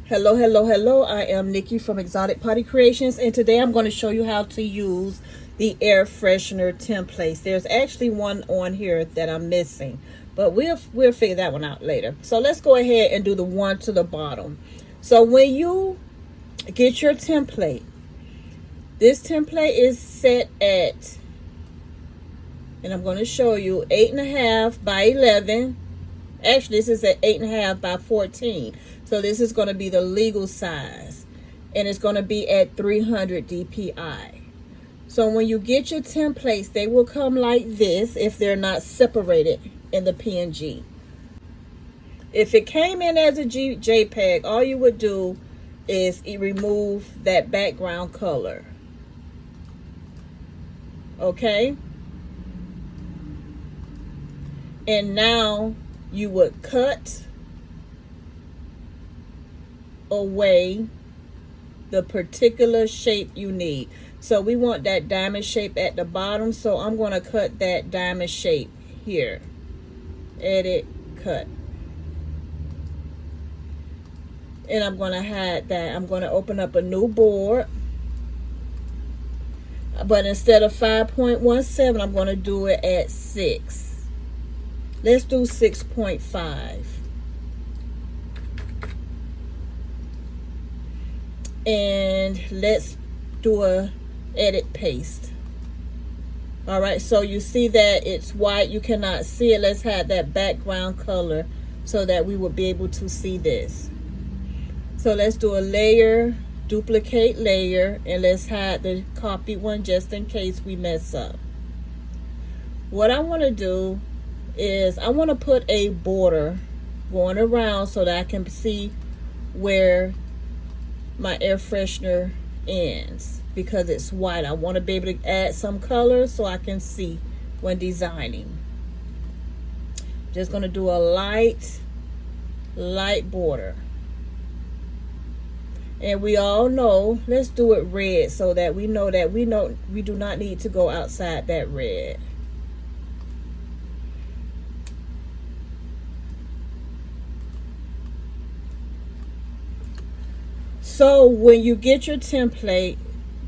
Hello, hello, hello. I am Nikki from Exotic Potty Creations, and today I'm going to show you how to use the air freshener templates. There's actually one on here that I'm missing, but we'll figure that one out later. So let's go ahead and do the one to the bottom. So when you get your template, this template is set at, and I'm going to show you, 8.5 by 11. Actually, this is at 8.5 by 14. So this is going to be the legal size, and it's going to be at 300 DPI. So when you get your templates, they will come like this if they're not separated in the PNG. If it came in as a JPEG, all you would do is remove that background color. Okay? And now you would cut away the particular shape you need. So we want that diamond shape at the bottom, so I'm going to cut that diamond shape here. Edit, cut. And I'm going to hide that. I'm going to open up a new board, but instead of 5.17, I'm going to do it at 6. Let's do 6.5. And let's do a edit paste. All right, so you see that it's white, you cannot see it. Let's have that background color so that we will be able to see this. So let's do a layer, duplicate layer, and let's hide the copied one just in case we mess up. What I want to do is I want to put a border going around so that I can see where my air freshener ends, because it's white. I want to be able to add some color so I can see when designing. Just going to do a light border. And we all know, let's do it red so that we know we do not need to go outside that red. So when you get your template,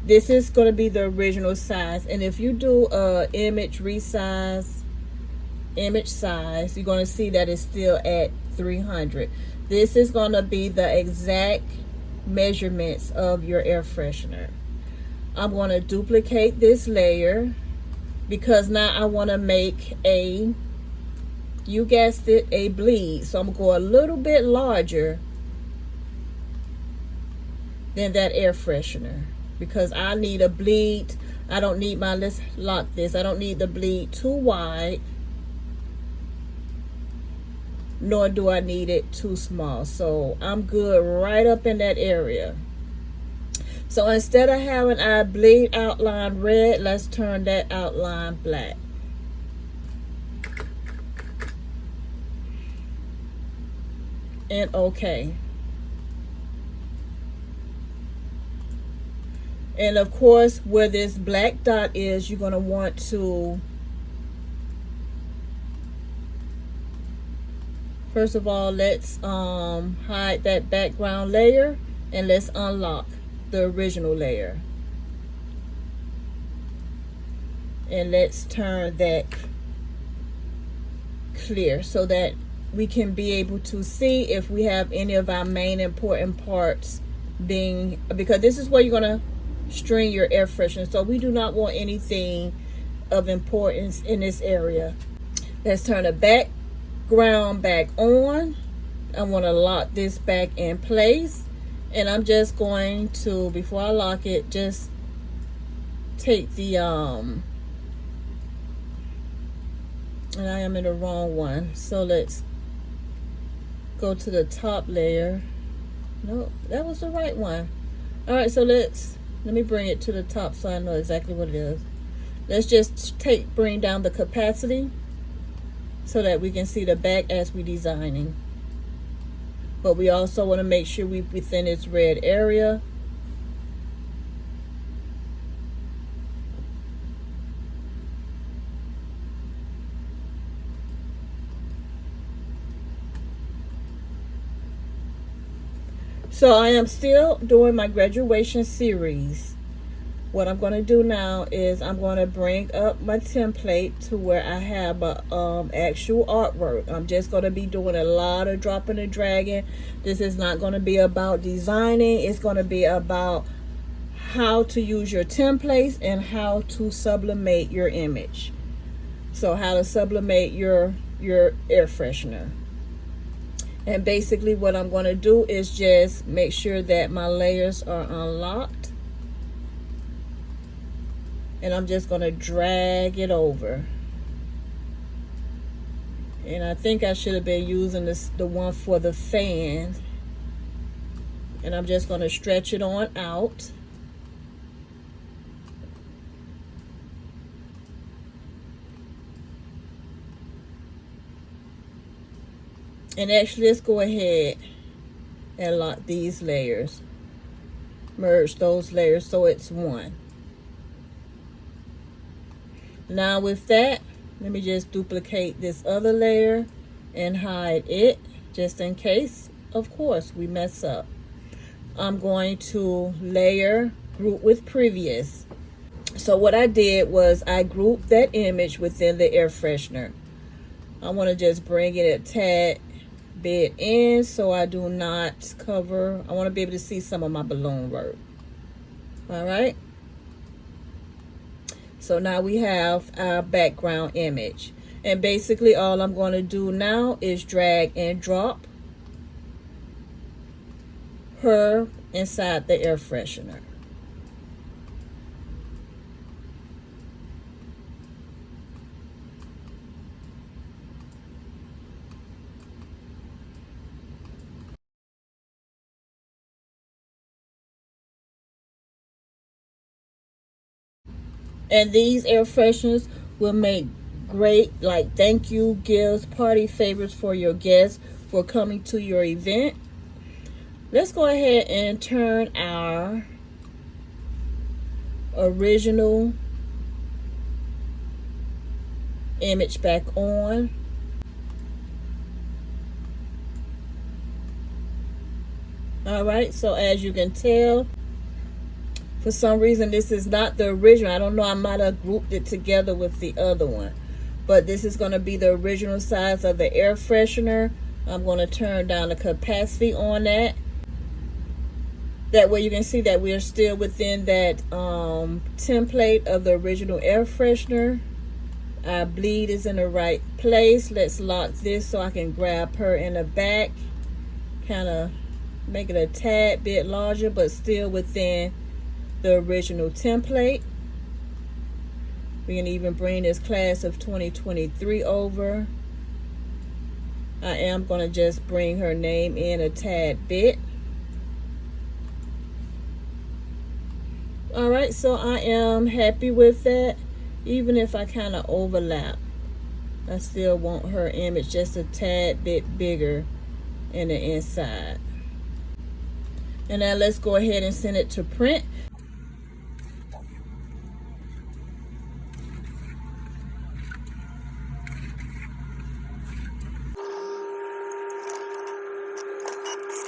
this is going to be the original size. And if you do image resize, image size, you're going to see that it's still at 300. This is going to be the exact measurements of your air freshener. I'm going to duplicate this layer because now I want to make a, you guessed it, a bleed. So I'm going to go a little bit larger than that air freshener because I need a bleed. I don't need my, let's lock this, I don't need the bleed too wide, nor do I need it too small. So I'm good right up in that area. So instead of having our bleed outline red, let's turn that outline black. And okay. And of course, where this black dot is, you're going to want to, first of all, let's hide that background layer and let's unlock the original layer. And let's turn that clear so that we can be able to see if we have any of our main important parts being, because this is where you're going to string your air freshener. So we do not want anything of importance in this area. Let's turn the background back on. I want to lock this back in place, and I'm just going to, before I lock it, just take the and I am in the wrong one, so let's go to the top layer. No, that was the right one. All right, so let me bring it to the top so I know exactly what it is. Let's just bring down the capacity so that we can see the back as we're designing. But we also want to make sure we're within its red area. So I am still doing my graduation series. What I'm going to do now is I'm going to bring up my template to where I have a actual artwork. I'm just going to be doing a lot of dropping and dragging. This is not going to be about designing. It's going to be about how to use your templates and how to sublimate your image. So how to sublimate your air freshener. And basically what I'm going to do is just make sure that my layers are unlocked. And I'm just going to drag it over. And I think I should have been using the one for the fan. And I'm just going to stretch it on out. And actually, let's go ahead and lock these layers. Merge those layers so it's one. Now with that, let me just duplicate this other layer and hide it just in case, of course, we mess up. I'm going to layer group with previous. So what I did was I grouped that image within the air freshener. I want to just bring it a tad bit in so I do not cover. I want to be able to see some of my balloon work. All right. So now we have our background image. And basically all I'm going to do now is drag and drop her inside the air freshener. And these air fresheners will make great like thank you gifts, party favors for your guests for coming to your event. Let's go ahead and turn our original image back on. All right, so as you can tell, for some reason this is not the original. I don't know, I might have grouped it together with the other one, but this is going to be the original size of the air freshener. I'm going to turn down the capacity on that. That way you can see that we are still within that template of the original air freshener. Our bleed is in the right place. Let's lock this so I can grab her in the back. Kind of make it a tad bit larger, but still within the original template. We can even bring this class of 2023 over. I am going to just bring her name in a tad bit. All right, so I am happy with that. Even if I kind of overlap, I still want her image just a tad bit bigger in the inside. And now let's go ahead and send it to print.